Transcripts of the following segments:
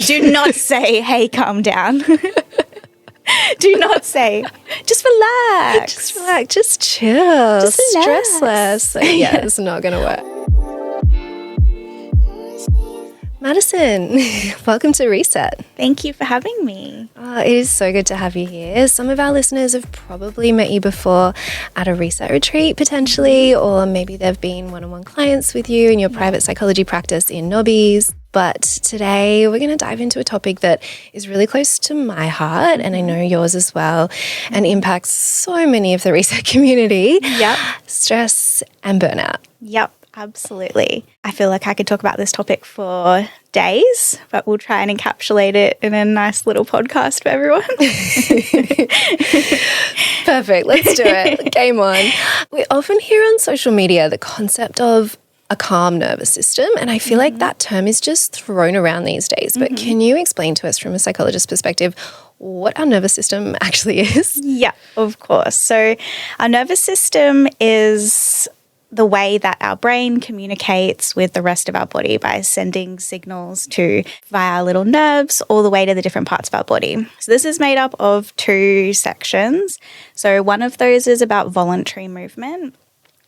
Do not say, hey, calm down. Do not say, just relax. Just relax, just chill, Just relax. stress less. So, yeah, it's not going to work. Madison, welcome to Reset. Thank you for having me. Oh, it is so good to have you here. Some of our listeners have probably met you before at a Reset retreat potentially, or maybe they've been one-on-one clients with you in your private psychology practice in Nobbies. But today we're going to dive into a topic that is really close to my heart, and I know yours as well, and impacts so many of the Reset community. Yep. Stress and burnout. Yep, absolutely. I feel like I could talk about this topic for days, but we'll try and encapsulate it in a nice little podcast for everyone. Perfect. Let's do it. Game on. We often hear on social media the concept of a calm nervous system, and I feel like that term is just thrown around these days. But can you explain to us from a psychologist's perspective what our nervous system actually is? Yeah, of course. So our nervous system is the way that our brain communicates with the rest of our body by sending signals via our little nerves all the way to the different parts of our body. So this is made up of two sections. So one of those is about voluntary movement.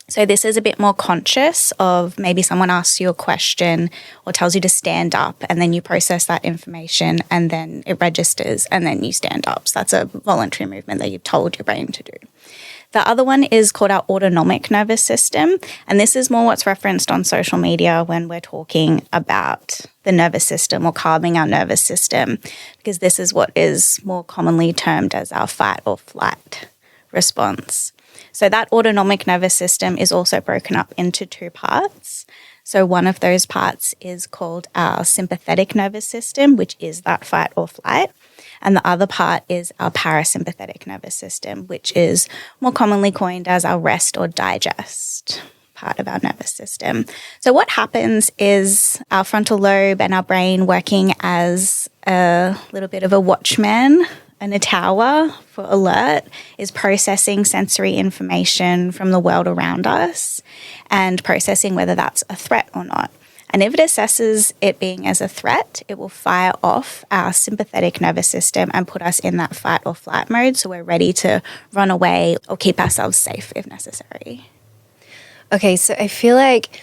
So this is a bit more conscious of maybe someone asks you a question or tells you to stand up, and then you process that information and then it registers and then you stand up. So that's a voluntary movement that you've told your brain to do. The other one is called our autonomic nervous system, and this is more what's referenced on social media when we're talking about the nervous system or calming our nervous system, because this is what is more commonly termed as our fight or flight response. So that autonomic nervous system is also broken up into two parts. So one of those parts is called our sympathetic nervous system, which is that fight or flight. And the other part is our parasympathetic nervous system, which is more commonly coined as our rest or digest part of our nervous system. So what happens is our frontal lobe and our brain working as a little bit of a watchman and a tower for alert is processing sensory information from the world around us and processing whether that's a threat or not. And if it assesses it being as a threat, it will fire off our sympathetic nervous system and put us in that fight or flight mode, so we're ready to run away or keep ourselves safe if necessary. Okay, so I feel like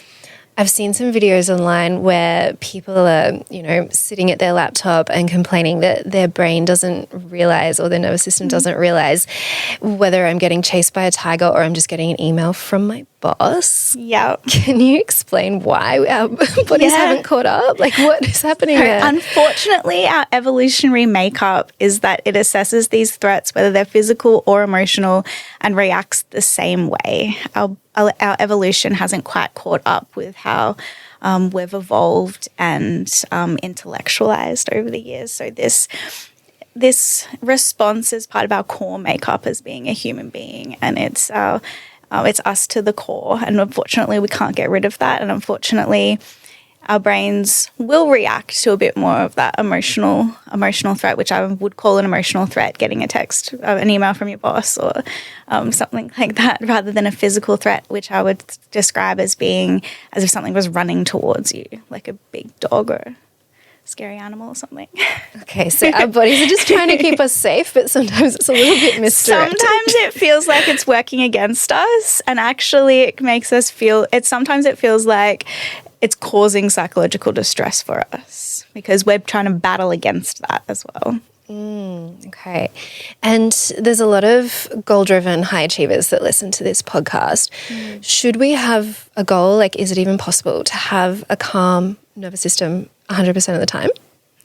I've seen some videos online where people are, sitting at their laptop and complaining that their brain doesn't realize, or their nervous system doesn't realize, whether I'm getting chased by a tiger or I'm just getting an email from my boss. Yeah. Can you explain why our bodies haven't caught up? Like, what is happening there? Unfortunately, our evolutionary makeup is that it assesses these threats, whether they're physical or emotional, and reacts the same way. Our evolution hasn't quite caught up with how we've evolved and intellectualized over the years. So this response is part of our core makeup as being a human being, and it's us to the core. And unfortunately, we can't get rid of that. And unfortunately, our brains will react to a bit more of that emotional threat, which I would call an emotional threat, getting a text, an email from your boss or something like that, rather than a physical threat, which I would describe as being as if something was running towards you, like a big dog or a scary animal or something. Okay, so our bodies are just trying to keep us safe, but sometimes it's a little bit misdirected. Sometimes it feels like it's working against us, and actually it makes us feel, sometimes it feels like it's causing psychological distress for us because we're trying to battle against that as well. Okay. And there's a lot of goal-driven high achievers that listen to this podcast. Should we have a goal? Like, is it even possible to have a calm nervous system 100% of the time?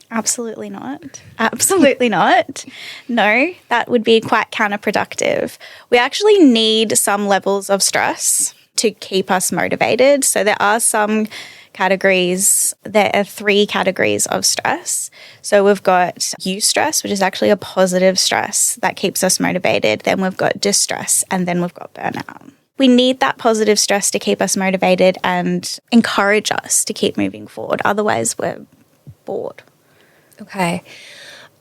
Absolutely not. Absolutely not. No, that would be quite counterproductive. We actually need some levels of stress to keep us motivated. So there are some categories, there are 3 categories of stress. So we've got eustress, which is actually a positive stress that keeps us motivated. Then we've got distress, and then we've got burnout. We need that positive stress to keep us motivated and encourage us to keep moving forward. Otherwise, we're bored. Okay.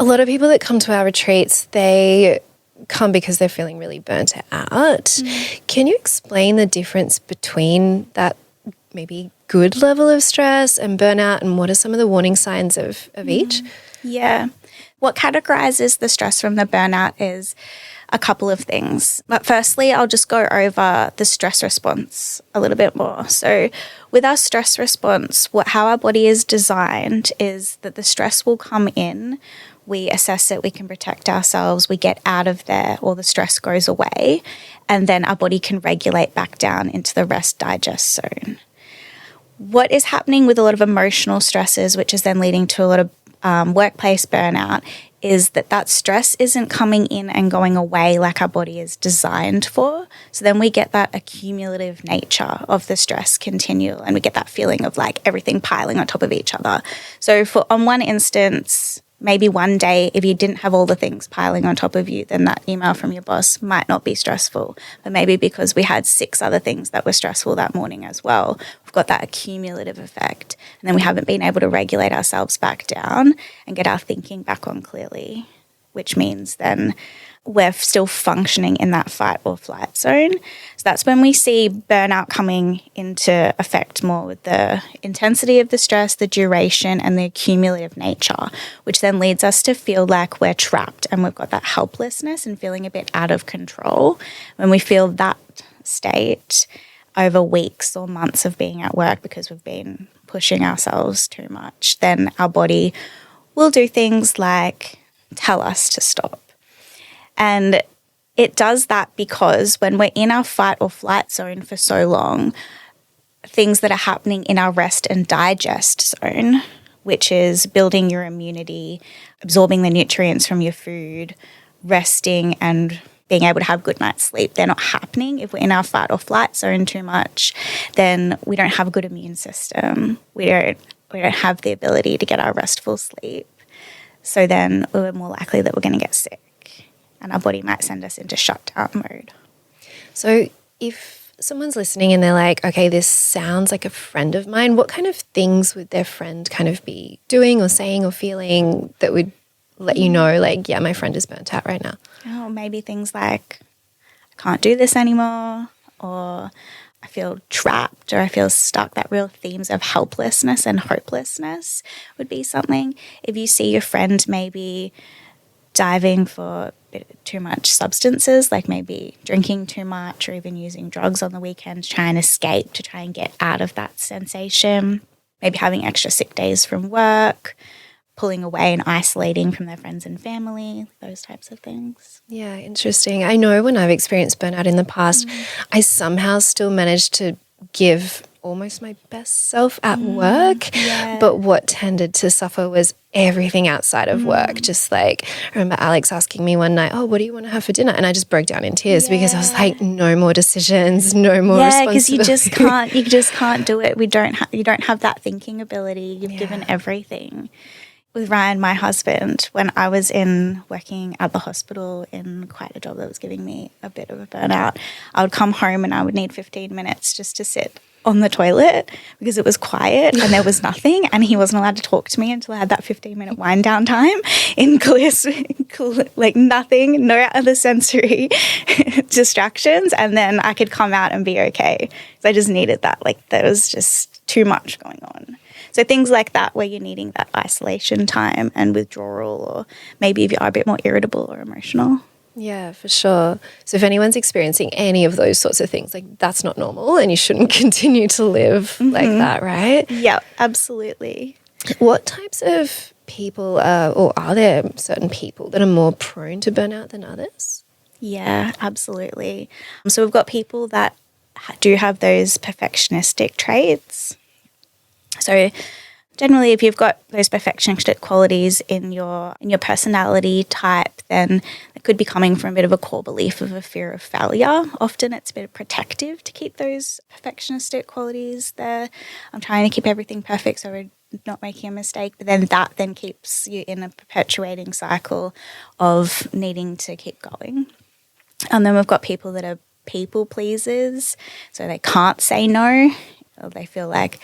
A lot of people that come to our retreats, they come because they're feeling really burnt out. Can you explain the difference between that maybe good level of stress and burnout, and what are some of the warning signs of each? Yeah. What categorizes the stress from the burnout is a couple of things. But firstly, I'll just go over the stress response a little bit more. So with our stress response, how our body is designed is that the stress will come in, we assess it, we can protect ourselves, we get out of there, all the stress goes away, and then our body can regulate back down into the rest digest zone. What is happening with a lot of emotional stresses, which is then leading to a lot of workplace burnout, is that stress isn't coming in and going away like our body is designed for. So then we get that accumulative nature of the stress continue, and we get that feeling of like everything piling on top of each other. So on one instance, maybe one day, if you didn't have all the things piling on top of you, then that email from your boss might not be stressful. But maybe because we had 6 other things that were stressful that morning as well, we've got that accumulative effect. And then we haven't been able to regulate ourselves back down and get our thinking back on clearly, which means then we're still functioning in that fight or flight zone. So that's when we see burnout coming into effect more with the intensity of the stress, the duration, and the accumulative nature, which then leads us to feel like we're trapped and we've got that helplessness and feeling a bit out of control. When we feel that state over weeks or months of being at work because we've been pushing ourselves too much, then our body will do things like tell us to stop. And it does that because when we're in our fight or flight zone for so long, things that are happening in our rest and digest zone, which is building your immunity, absorbing the nutrients from your food, resting and being able to have good night's sleep, they're not happening. If we're in our fight or flight zone too much, then we don't have a good immune system. We don't have the ability to get our restful sleep. So then we're more likely that we're going to get sick. And our body might send us into shutdown mode. So if someone's listening and they're like, okay, this sounds like a friend of mine, what kind of things would their friend kind of be doing or saying or feeling that would let you know, like, yeah, my friend is burnt out right now? Oh, maybe things like, I can't do this anymore, or I feel trapped, or I feel stuck. That real themes of helplessness and hopelessness would be something. If you see your friend maybe diving for a bit too much substances, like maybe drinking too much or even using drugs on the weekends, trying to escape to try and get out of that sensation, maybe having extra sick days from work, pulling away and isolating from their friends and family, those types of things. Yeah, interesting. I know when I've experienced burnout in the past, I somehow still managed to give almost my best self at work, but what tended to suffer was everything outside of work. Just like, I remember Alex asking me one night, oh, what do you want to have for dinner? And I just broke down in tears because I was like, no more decisions, no more responsibility. Because you just can't do it. You don't have that thinking ability. You've given everything. With Ryan, my husband, when I was working at the hospital in quite a job that was giving me a bit of a burnout, I would come home and I would need 15 minutes just to sit on the toilet because it was quiet and there was nothing, and he wasn't allowed to talk to me until I had that 15-minute wind down time in clear, like nothing, no other sensory distractions, and then I could come out and be okay. So I just needed that. Like there was just too much going on. So things like that where you're needing that isolation time and withdrawal, or maybe if you are a bit more irritable or emotional. Yeah, for sure. So if anyone's experiencing any of those sorts of things, like that's not normal and you shouldn't continue to live like that, right? Yeah, absolutely. What types of people or are there certain people that are more prone to burnout than others? Yeah, absolutely. So we've got people that do have those perfectionistic traits. So generally, if you've got those perfectionistic qualities in your personality type, then it could be coming from a bit of a core belief of a fear of failure. Often it's a bit protective to keep those perfectionistic qualities there. I'm trying to keep everything perfect so we're not making a mistake, but then that then keeps you in a perpetuating cycle of needing to keep going. And then we've got people that are people pleasers, so they can't say no, or they feel like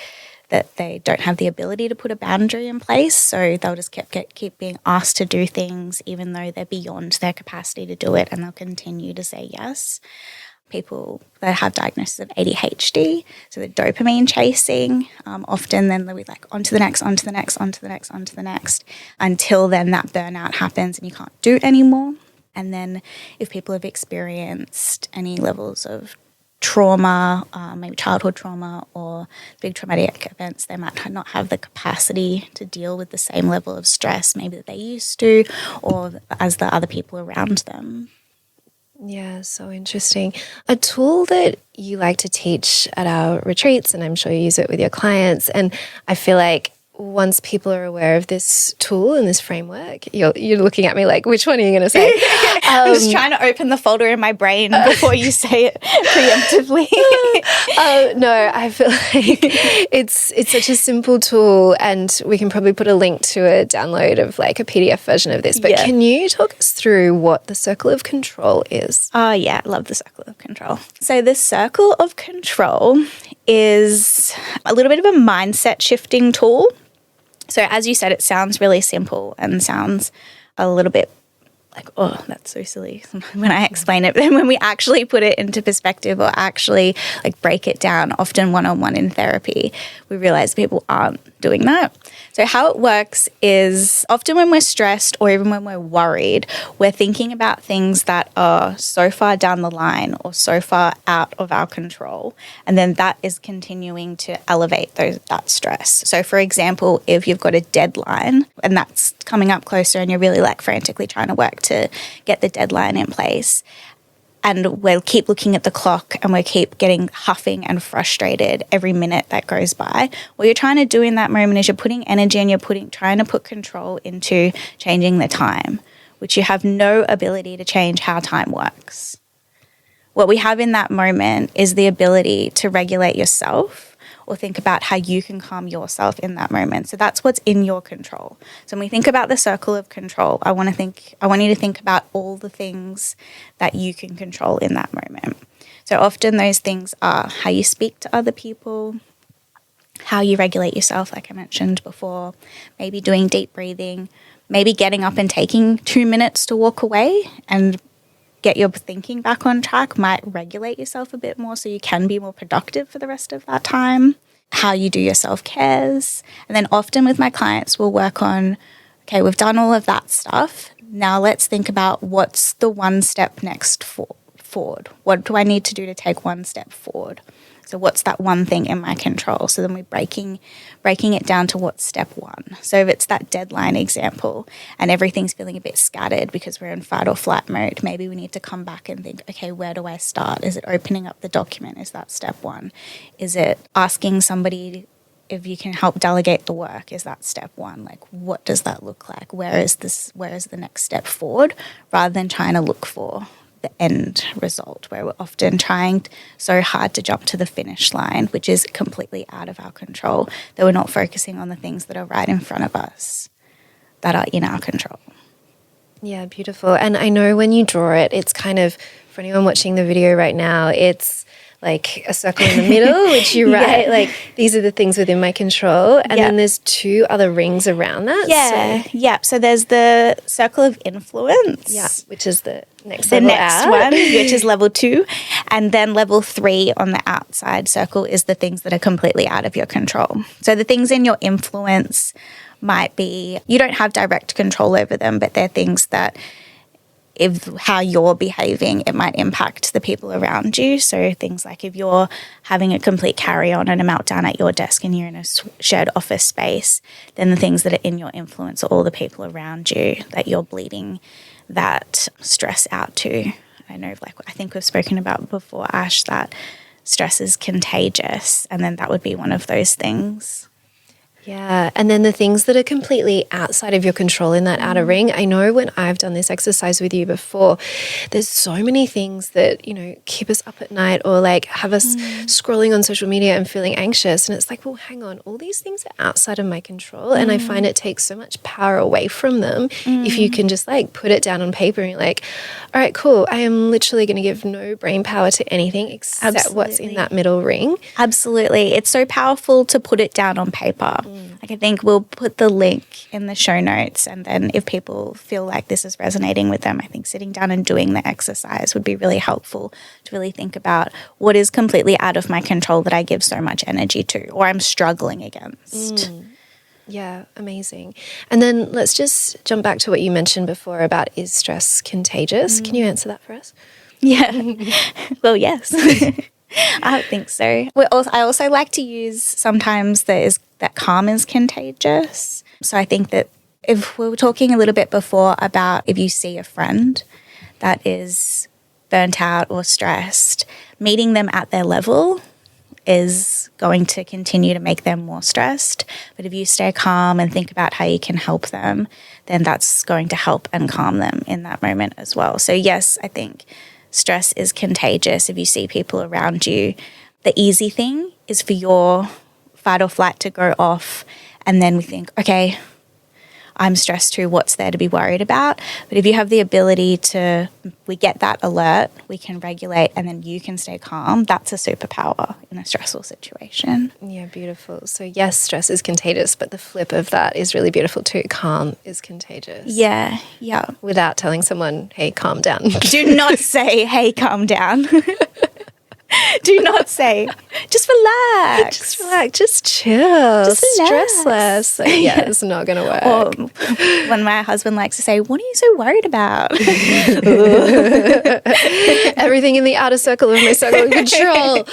that they don't have the ability to put a boundary in place, so they'll just keep being asked to do things even though they're beyond their capacity to do it, and they'll continue to say yes. people that have diagnosis of ADHD, so the dopamine chasing, often then they'll be like onto the next, onto the next, onto the next, onto the next, until then that burnout happens and you can't do it anymore. And then if people have experienced any levels of trauma, maybe childhood trauma or big traumatic events, they might not have the capacity to deal with the same level of stress maybe that they used to, or as the other people around them. Yeah, so interesting. A tool that you like to teach at our retreats, and I'm sure you use it with your clients, and I feel like once people are aware of this tool and this framework, you're looking at me like, which one are you going to say? I was trying to open the folder in my brain before you say it preemptively. No, I feel like it's such a simple tool, and we can probably put a link to a download of like a PDF version of this. But can you talk us through what the circle of control is? Oh, yeah, I love the circle of control. So the circle of control is a little bit of a mindset shifting tool. So as you said, it sounds really simple and sounds a little bit like, oh, that's so silly when I explain it. But then when we actually put it into perspective or actually like break it down, often one-on-one in therapy, we realize people aren't doing that. So how it works is often when we're stressed or even when we're worried, we're thinking about things that are so far down the line or so far out of our control. And then that is continuing to elevate that stress. So for example, if you've got a deadline and that's coming up closer and you're really like frantically trying to work to get the deadline in place, and we'll keep looking at the clock and we keep getting huffing and frustrated every minute that goes by. What you're trying to do in that moment is you're putting energy and trying to put control into changing the time, which you have no ability to change how time works. What we have in that moment is the ability to regulate yourself or think about how you can calm yourself in that moment. So that's what's in your control. So when we think about the circle of control, I want you to think about all the things that you can control in that moment. So often those things are how you speak to other people, how you regulate yourself, like I mentioned before, maybe doing deep breathing, maybe getting up and taking 2 minutes to walk away and get your thinking back on track might regulate yourself a bit more so you can be more productive for the rest of that time. How you do your self-cares. And then often with my clients, we'll work on, okay, we've done all of that stuff. Now let's think about what's the one step next forward. What do I need to do to take one step forward? So what's that one thing in my control? So then we're breaking it down to what's step one. So if it's that deadline example and everything's feeling a bit scattered because we're in fight or flight mode, maybe we need to come back and think, okay, where do I start? Is it opening up the document? Is that step one? Is it asking somebody if you can help delegate the work? Is that step one? Like, what does that look like? Where is the next step forward? Rather than trying to look for the end result, where we're often trying so hard to jump to the finish line, which is completely out of our control, that we're not focusing on the things that are right in front of us that are in our control. Yeah, beautiful. And I know when you draw it, it's kind of, for anyone watching the video right now, it's like a circle in the middle, which you write, like, these are the things within my control. And then there's 2 other rings around that. So there's the circle of influence. Yeah, which is the next one, which is level 2. And then level 3 on the outside circle is the things that are completely out of your control. So the things in your influence might be, you don't have direct control over them, but they're things that if how you're behaving, it might impact the people around you. So things like if you're having a complete carry-on and a meltdown at your desk and you're in a shared office space, then the things that are in your influence are all the people around you that you're bleeding that stress out to. I know, like I think we've spoken about before, Ash, that stress is contagious, and then that would be one of those things. Yeah, and then the things that are completely outside of your control in that outer ring. I know when I've done this exercise with you before, there's so many things that, keep us up at night or like have us scrolling on social media and feeling anxious. And it's like, well, hang on, all these things are outside of my control. And I find it takes so much power away from them if you can just like put it down on paper and you're like, all right, cool. I am literally going to give no brain power to anything except what's in that middle ring. Absolutely. It's so powerful to put it down on paper. Like I think we'll put the link in the show notes, and then if people feel like this is resonating with them, I think sitting down and doing the exercise would be really helpful to really think about what is completely out of my control that I give so much energy to or I'm struggling against. Yeah, amazing. And then let's just jump back to what you mentioned before about, is stress contagious? Can you answer that for us? Yeah. Well, yes. I think so. I also like to use sometimes that calm is contagious. So I think that if we were talking a little bit before about if you see a friend that is burnt out or stressed, meeting them at their level is going to continue to make them more stressed. But if you stay calm and think about how you can help them, then that's going to help and calm them in that moment as well. So yes, I think stress is contagious if you see people around you. The easy thing is for your fight or flight to go off, and then we think, okay, I'm stressed too, what's there to be worried about? But if you have the ability we get that alert, we can regulate, and then you can stay calm, that's a superpower in a stressful situation. Yeah, beautiful. So yes, stress is contagious, but the flip of that is really beautiful too. Calm is contagious. Yeah. Without telling someone, hey, calm down. Do not say, hey, calm down. Do not say, just relax. Just relax, just chill, just stress less. So, yeah, it's not going to work. Or when my husband likes to say, what are you so worried about? Everything in the outer circle of my circle of control.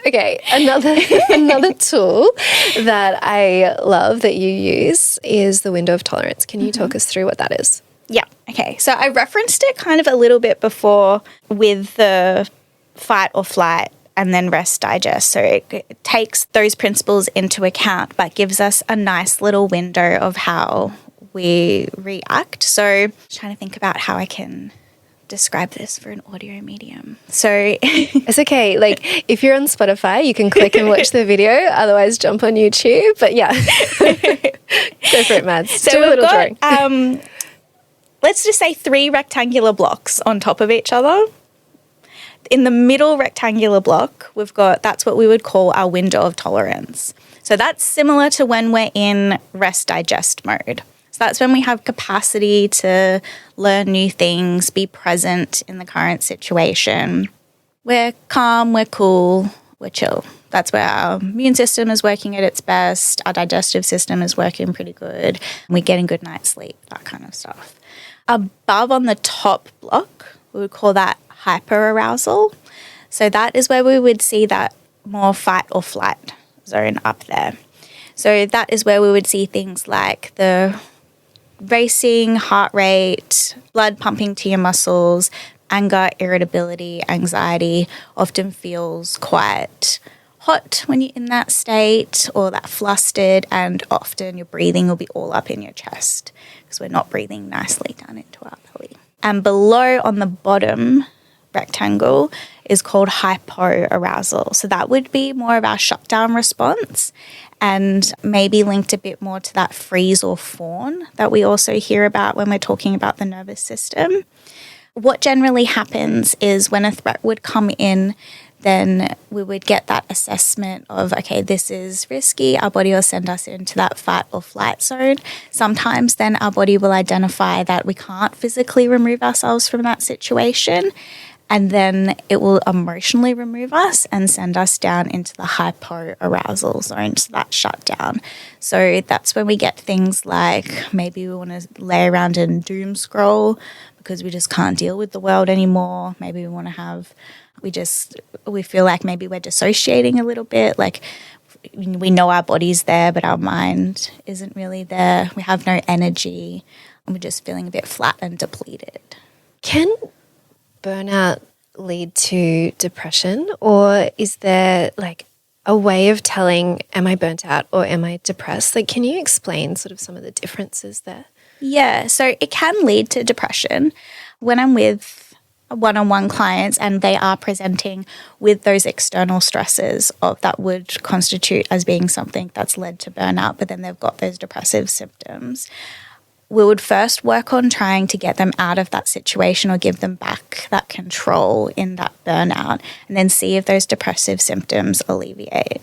Okay, another tool that I love that you use is the window of tolerance. Can you talk us through what that is? Yeah, okay. So I referenced it kind of a little bit before with the fight or flight and then rest digest. So it takes those principles into account but gives us a nice little window of how we react. So trying to think about how I can describe this for an audio medium. So it's okay. Like if you're on Spotify, you can click and watch the video. Otherwise, jump on YouTube. But yeah, go for it, Mads. So do a little drawing. Let's just say 3 rectangular blocks on top of each other. In the middle rectangular block, that's what we would call our window of tolerance. So that's similar to when we're in rest digest mode. So that's when we have capacity to learn new things, be present in the current situation. We're calm, we're cool, we're chill. That's where our immune system is working at its best, our digestive system is working pretty good, we're getting good night's sleep, that kind of stuff. Above on the top block, we would call that hyperarousal. So that is where we would see that more fight or flight zone up there. So that is where we would see things like the racing heart rate, blood pumping to your muscles, anger, irritability, anxiety often feels quite hot when you're in that state, or that flustered, and often your breathing will be all up in your chest because we're not breathing nicely down into our belly. And below on the bottom rectangle is called hypoarousal. So that would be more of our shutdown response and maybe linked a bit more to that freeze or fawn that we also hear about when we're talking about the nervous system. What generally happens is when a threat would come in, then we would get that assessment of, okay, this is risky. Our body will send us into that fight or flight zone. Sometimes then our body will identify that we can't physically remove ourselves from that situation, and then it will emotionally remove us and send us down into the hypoarousal zone, so that shutdown. So that's when we get things like maybe we want to lay around and doom scroll because we just can't deal with the world anymore. Maybe we want to have, we feel like maybe we're dissociating a little bit, like we know our body's there but our mind isn't really there. We have no energy and we're just feeling a bit flat and depleted. Can burnout lead to depression, or is there like a way of telling, am I burnt out or am I depressed? Like, can you explain sort of some of the differences there? Yeah, so it can lead to depression. When I'm with one-on-one clients and they are presenting with those external stresses that would constitute as being something that's led to burnout, but then they've got those depressive symptoms, we would first work on trying to get them out of that situation or give them back that control in that burnout, and then see if those depressive symptoms alleviate.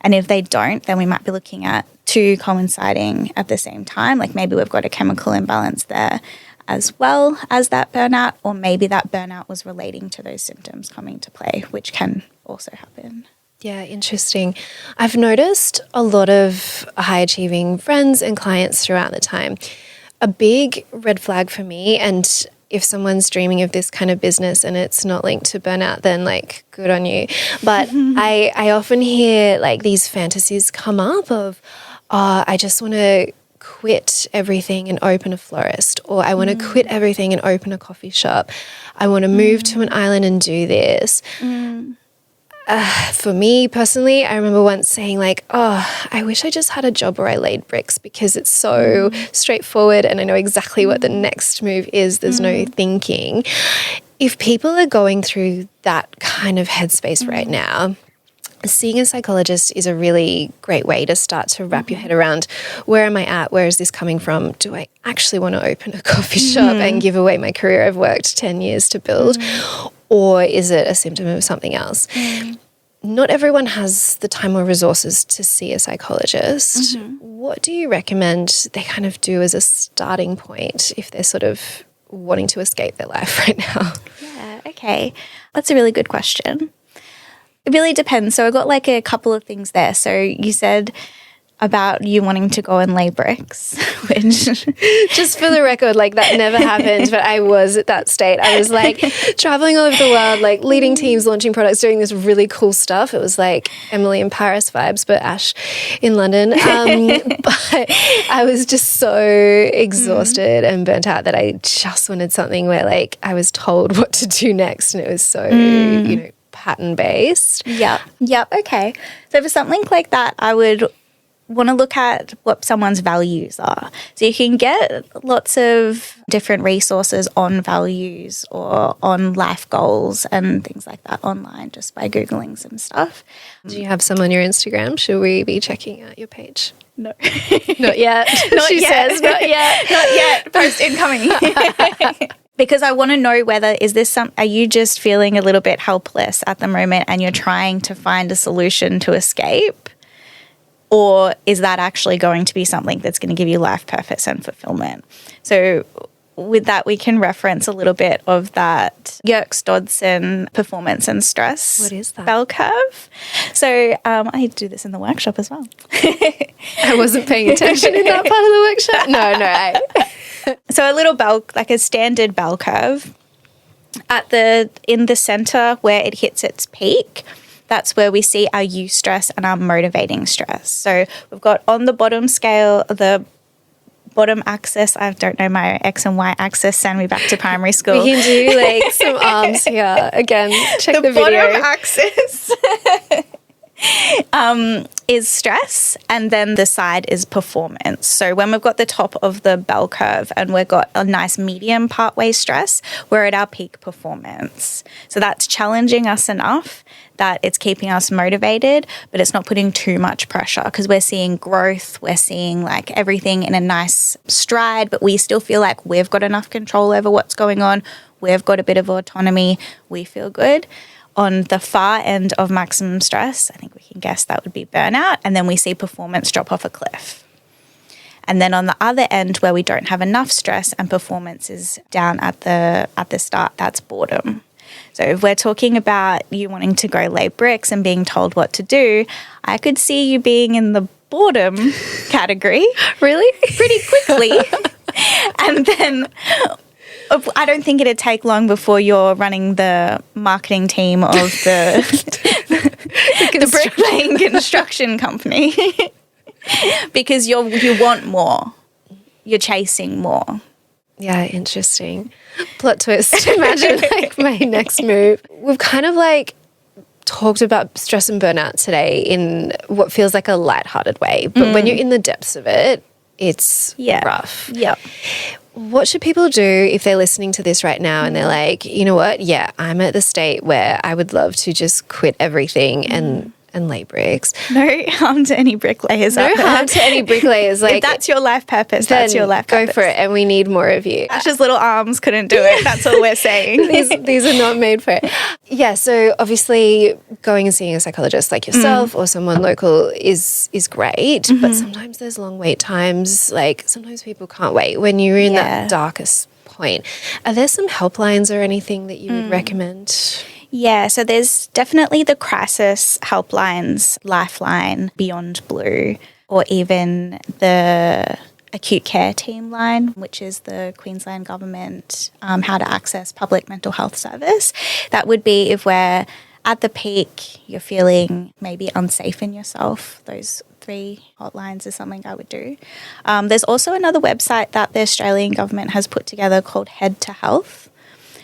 And if they don't, then we might be looking at two coinciding at the same time. Like maybe we've got a chemical imbalance there as well as that burnout, or maybe that burnout was relating to those symptoms coming to play, which can also happen. Yeah, interesting. I've noticed a lot of high achieving friends and clients throughout the time. A big red flag for me, and if someone's dreaming of this kind of business and it's not linked to burnout, then like good on you. But I often hear like these fantasies come up of, I just want to quit everything and open a florist, or I want to quit everything and open a coffee shop. I want to move to an island and do this. For me personally, I remember once saying like, I wish I just had a job where I laid bricks, because it's so straightforward and I know exactly what the next move is. There's no thinking. If people are going through that kind of headspace right now, seeing a psychologist is a really great way to start to wrap your head around, where am I at? Where is this coming from? Do I actually want to open a coffee shop and give away my career I've worked 10 years to build? Or is it a symptom of something else? Not everyone has the time or resources to see a psychologist. What do you recommend they kind of do as a starting point if they're sort of wanting to escape their life right now? Yeah, okay. That's a really good question. It really depends. So I've got like a couple of things there. So you said about you wanting to go and lay bricks, which just for the record, like that never happened, but I was at that state. I was like traveling all over the world, like leading teams, launching products, doing this really cool stuff. It was like Emily in Paris vibes, but Ash in London. But I was just so exhausted and burnt out that I just wanted something where like I was told what to do next, and it was so, pattern based. Yep. Okay. So for something like that, I would want to look at what someone's values are. So you can get lots of different resources on values or on life goals and things like that online just by Googling some stuff. Do you have some on your Instagram? Should we be checking out your page? No. Not yet. She says not yet. Not yet. Post incoming. Because I want to know whether are you just feeling a little bit helpless at the moment and you're trying to find a solution to escape? Or is that actually going to be something that's going to give you life purpose and fulfillment? So with that, we can reference a little bit of that Yerkes-Dodson performance and stress What is that? bell curve. So I do this in the workshop as well. I wasn't paying attention in that part of the workshop. No. So a little bell, like a standard bell curve, in the center where it hits its peak, that's where we see our eustress and our motivating stress. So we've got on the bottom scale, the bottom axis, I don't know my X and Y axis, send me back to primary school. We can do like some arms here. Again, check the video. The bottom axis is stress, and then the side is performance. So when we've got the top of the bell curve and we've got a nice medium partway stress, we're at our peak performance. So that's challenging us enough that it's keeping us motivated, but it's not putting too much pressure because we're seeing growth, we're seeing like everything in a nice stride, but we still feel like we've got enough control over what's going on. We've got a bit of autonomy. We feel good. On the far end of maximum stress, I think we can guess that would be burnout, and then we see performance drop off a cliff. And then on the other end where we don't have enough stress and performance is down at the start, that's boredom. So if we're talking about you wanting to go lay bricks and being told what to do, I could see you being in the boredom category. Really? Pretty quickly. And then I don't think it'd take long before you're running the marketing team of the bricklaying construction company because you want more. You're chasing more. Yeah, interesting. Plot twist. Imagine like my next move. We've kind of like talked about stress and burnout today in what feels like a lighthearted way, but when you're in the depths of it, it's rough. Yeah. What should people do if they're listening to this right now and they're like, you know what? Yeah, I'm at the state where I would love to just quit everything and and lay bricks. No harm to any bricklayers. No harm to any bricklayers. Like, if that's your life purpose, that's your life purpose. Go for it, and we need more of you. Ash's little arms couldn't do it. That's all we're saying. These are not made for it. Yeah, so obviously going and seeing a psychologist like yourself or someone local is great, but sometimes there's long wait times. Like sometimes people can't wait when you're in that darkest point. Are there some helplines or anything that you would recommend? Yeah, so there's definitely the crisis helplines, Lifeline, Beyond Blue, or even the Acute Care Team line, which is the Queensland Government How to Access Public Mental Health Service. That would be if we're at the peak, you're feeling maybe unsafe in yourself. Those 3 hotlines is something I would do. There's also another website that the Australian government has put together called Head to Health.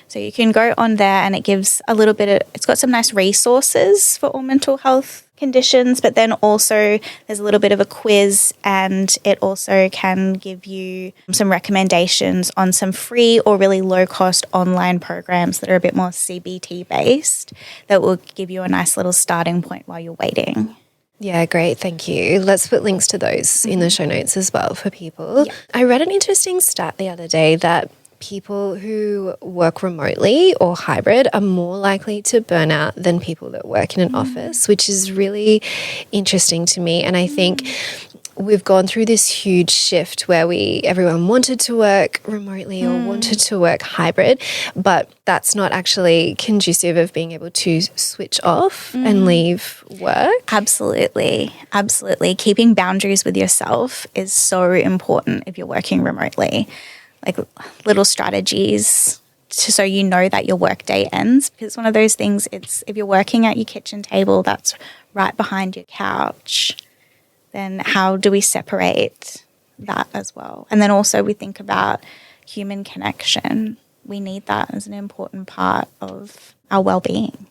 So you can go on there and it gives a little bit of, it's got some nice resources for all mental health conditions, but then also there's a little bit of a quiz, and it also can give you some recommendations on some free or really low cost online programs that are a bit more CBT based that will give you a nice little starting point while you're waiting. Yeah, great. Thank you. Let's put links to those in the show notes as well for people. Yeah. I read an interesting stat the other day that people who work remotely or hybrid are more likely to burn out than people that work in an office, which is really interesting to me. And I think we've gone through this huge shift where everyone wanted to work remotely or wanted to work hybrid, but that's not actually conducive of being able to switch off and leave work. Absolutely. Absolutely. Keeping boundaries with yourself is so important if you're working remotely. Like little strategies so you know that your workday ends, because it's one of those things, it's if you're working at your kitchen table that's right behind your couch, then how do we separate that as well? And then also we think about human connection. We need that as an important part of our well-being.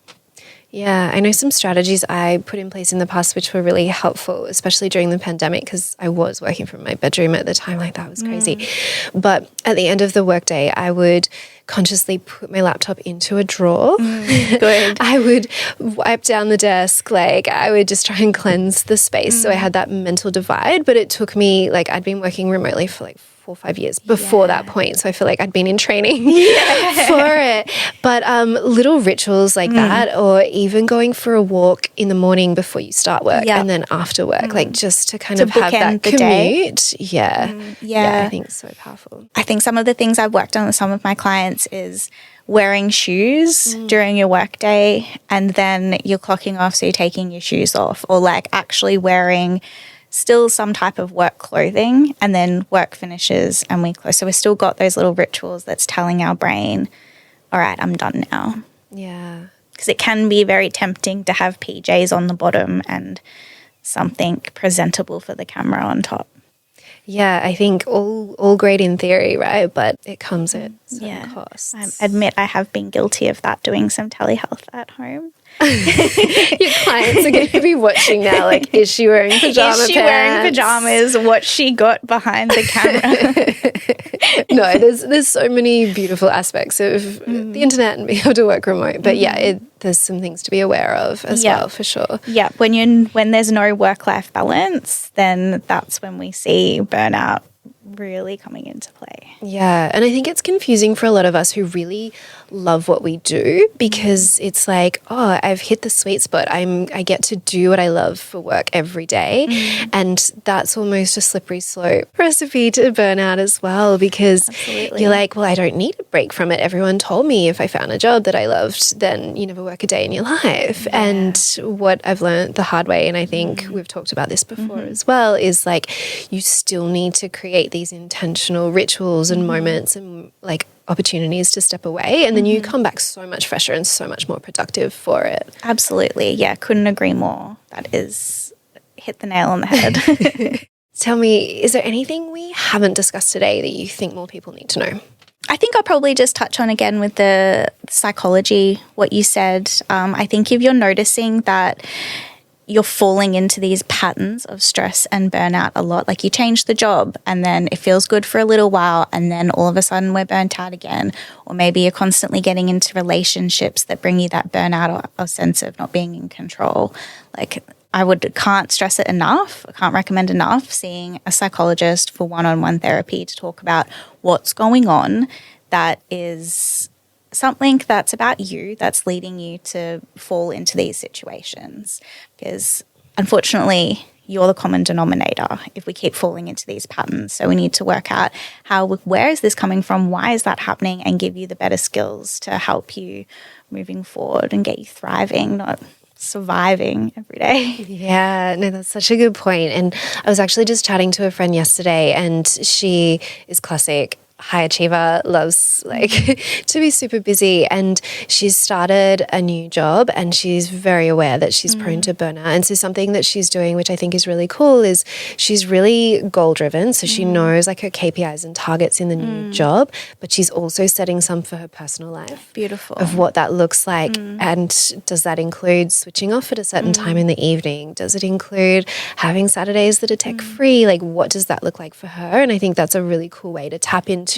Yeah, I know some strategies I put in place in the past which were really helpful, especially during the pandemic, because I was working from my bedroom at the time. Like, that was crazy. But at the end of the workday, I would consciously put my laptop into a drawer. Good. I would wipe down the desk. Like, I would just try and cleanse the space. So I had that mental divide. But it took me, like, I'd been working remotely for like 4 or 5 years before that point. So I feel like I'd been in training for it. But little rituals like that, or even going for a walk in the morning before you start work and then after work, like just to kind of have that commute. Yeah, I think it's so powerful. I think some of the things I've worked on with some of my clients is wearing shoes during your workday, and then you're clocking off, so you're taking your shoes off, or like actually wearing still some type of work clothing, and then work finishes and we close. So we've still got those little rituals that's telling our brain, all right, I'm done now. Yeah. Because it can be very tempting to have PJs on the bottom and something presentable for the camera on top. Yeah, I think all great in theory, right? But it comes at certain costs. I admit I have been guilty of that, doing some telehealth at home. Your clients are going to be watching now, like, is she wearing pajama Is she pants? wearing pajamas? What's she got behind the camera? No, there's so many beautiful aspects of the internet and being able to work remote. But there's some things to be aware of as well, for sure. Yeah, when there's no work-life balance, then that's when we see burnout really coming into play. Yeah, and I think it's confusing for a lot of us who really love what we do, because it's like, oh, I've hit the sweet spot. I get to do what I love for work every day. And that's almost a slippery slope recipe to burnout as well, because you're like, well, I don't need a break from it. Everyone told me if I found a job that I loved, then you never work a day in your life. And what I've learned the hard way, and I think we've talked about this before as well, is like you still need to create these intentional rituals and moments and like opportunities to step away, and then you come back so much fresher and so much more productive for it. Absolutely. Yeah, couldn't agree more. That is, hit the nail on the head. Tell me, is there anything we haven't discussed today that you think more people need to know? I think I'll probably just touch on again with the psychology, what you said. I think if you're noticing that you're falling into these patterns of stress and burnout a lot. Like you change the job and then it feels good for a little while and then all of a sudden we're burnt out again. Or maybe you're constantly getting into relationships that bring you that burnout or sense of not being in control. Like can't stress it enough. I can't recommend enough seeing a psychologist for one-on-one therapy to talk about what's going on that is something that's about you that's leading you to fall into these situations, because unfortunately you're the common denominator if we keep falling into these patterns. So we need to work out where is this coming from, why is that happening, and give you the better skills to help you moving forward and get you thriving, not surviving every day. Yeah, no, that's such a good point. And I was actually just chatting to a friend yesterday, and she is classic high achiever, loves to be super busy, and she's started a new job and she's very aware that she's prone to burnout. And so something that she's doing, which I think is really cool, is she's really goal driven. So she knows like her KPIs and targets in the new job, but she's also setting some for her personal life. Beautiful. Of what that looks like. And does that include switching off at a certain time in the evening? Does it include having Saturdays that are tech free? Like what does that look like for her? And I think that's a really cool way to tap into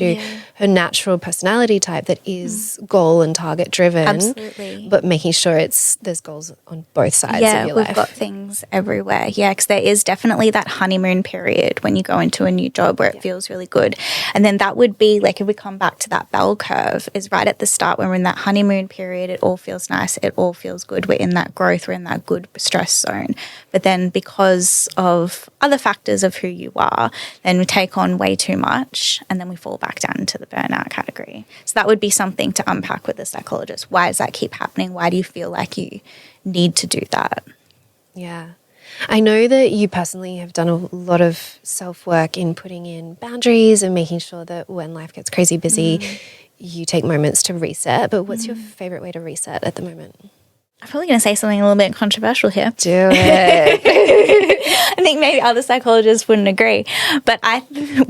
her natural personality type that is goal and target driven. Absolutely. But making sure there's goals on both sides of your life. Yeah, we've got things everywhere. Yeah, because there is definitely that honeymoon period when you go into a new job where it feels really good. And then that would be like, if we come back to that bell curve, is right at the start when we're in that honeymoon period, it all feels nice, it all feels good. We're in that growth, we're in that good stress zone. But then because of other factors of who you are, then we take on way too much and then we fall back down into the burnout category. So that would be something to unpack with a psychologist. Why does that keep happening? Why do you feel like you need to do that? Yeah. I know that you personally have done a lot of self-work in putting in boundaries and making sure that when life gets crazy busy, you take moments to reset. But what's your favorite way to reset at the moment? I'm probably going to say something a little bit controversial here. Do it. I think maybe other psychologists wouldn't agree. But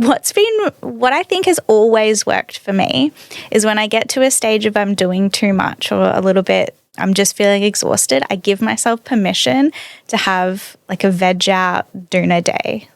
what I think has always worked for me is when I get to a stage of I'm doing too much or a little bit, I'm just feeling exhausted, I give myself permission to have like a veg out doona day.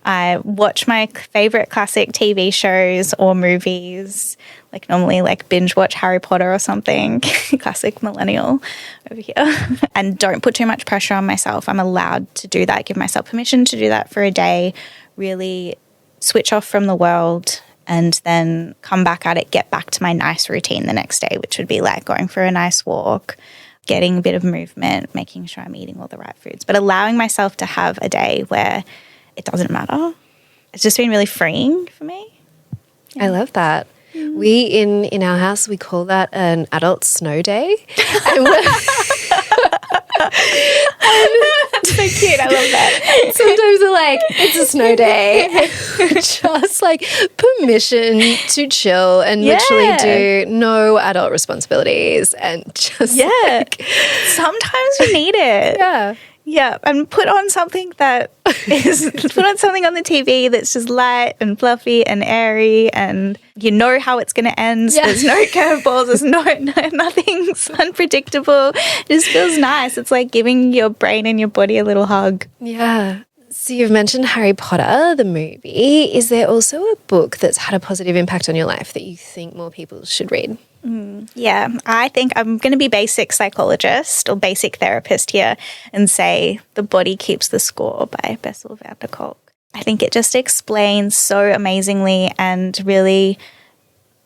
I watch my favorite classic TV shows or movies, like normally like binge watch Harry Potter or something, classic millennial over here, and don't put too much pressure on myself. I'm allowed to do that, give myself permission to do that for a day, really switch off from the world and then come back at it, get back to my nice routine the next day, which would be like going for a nice walk, getting a bit of movement, making sure I'm eating all the right foods, but allowing myself to have a day where it doesn't matter. It's just been really freeing for me. Yeah. I love that. We in our house, we call that an adult snow day. And That's so cute. I love that. Sometimes we're like, it's a snow day. Just like permission to chill and literally do no adult responsibilities and just sometimes we need it. Yeah, and put on something on the TV that's just light and fluffy and airy, and you know how it's going to end. So there's no curveballs. There's nothing's unpredictable. It just feels nice. It's like giving your brain and your body a little hug. Yeah. So you've mentioned Harry Potter, the movie. Is there also a book that's had a positive impact on your life that you think more people should read? Yeah, I think I'm going to be basic psychologist or basic therapist here and say The Body Keeps the Score by Bessel van der Kolk. I think it just explains so amazingly, and really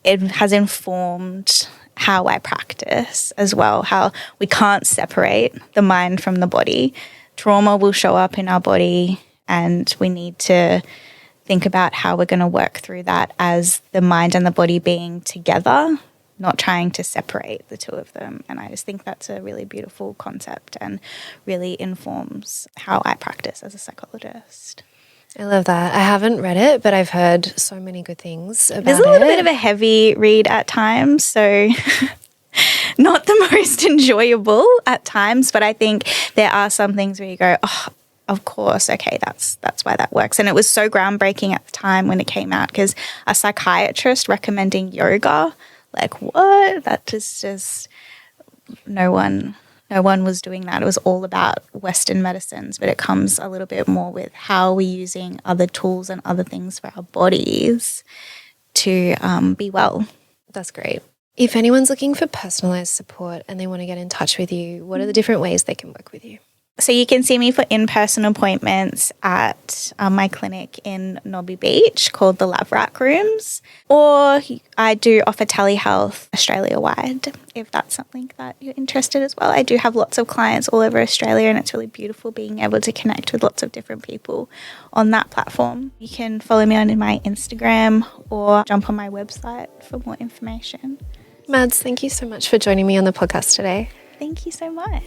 it has informed how I practice as well, how we can't separate the mind from the body. Trauma will show up in our body and we need to think about how we're going to work through that as the mind and the body being together, not trying to separate the two of them. And I just think that's a really beautiful concept and really informs how I practice as a psychologist. I love that. I haven't read it, but I've heard so many good things about it. There's a little bit of a heavy read at times, so not the most enjoyable at times, but I think there are some things where you go, oh, of course, okay, that's why that works. And it was so groundbreaking at the time when it came out, because a psychiatrist recommending yoga, like what? That is just no one no one was doing that. It was all about Western medicines, but it comes a little bit more with how we're using other tools and other things for our bodies to be well. That's great. If anyone's looking for personalised support and they want to get in touch with you, what are the different ways they can work with you? So you can see me for in-person appointments at my clinic in Nobby Beach called the Lab Rat Rooms, or I do offer telehealth Australia-wide if that's something that you're interested as well. I do have lots of clients all over Australia, and it's really beautiful being able to connect with lots of different people on that platform. You can follow me on my Instagram or jump on my website for more information. Mads, thank you so much for joining me on the podcast today. Thank you so much.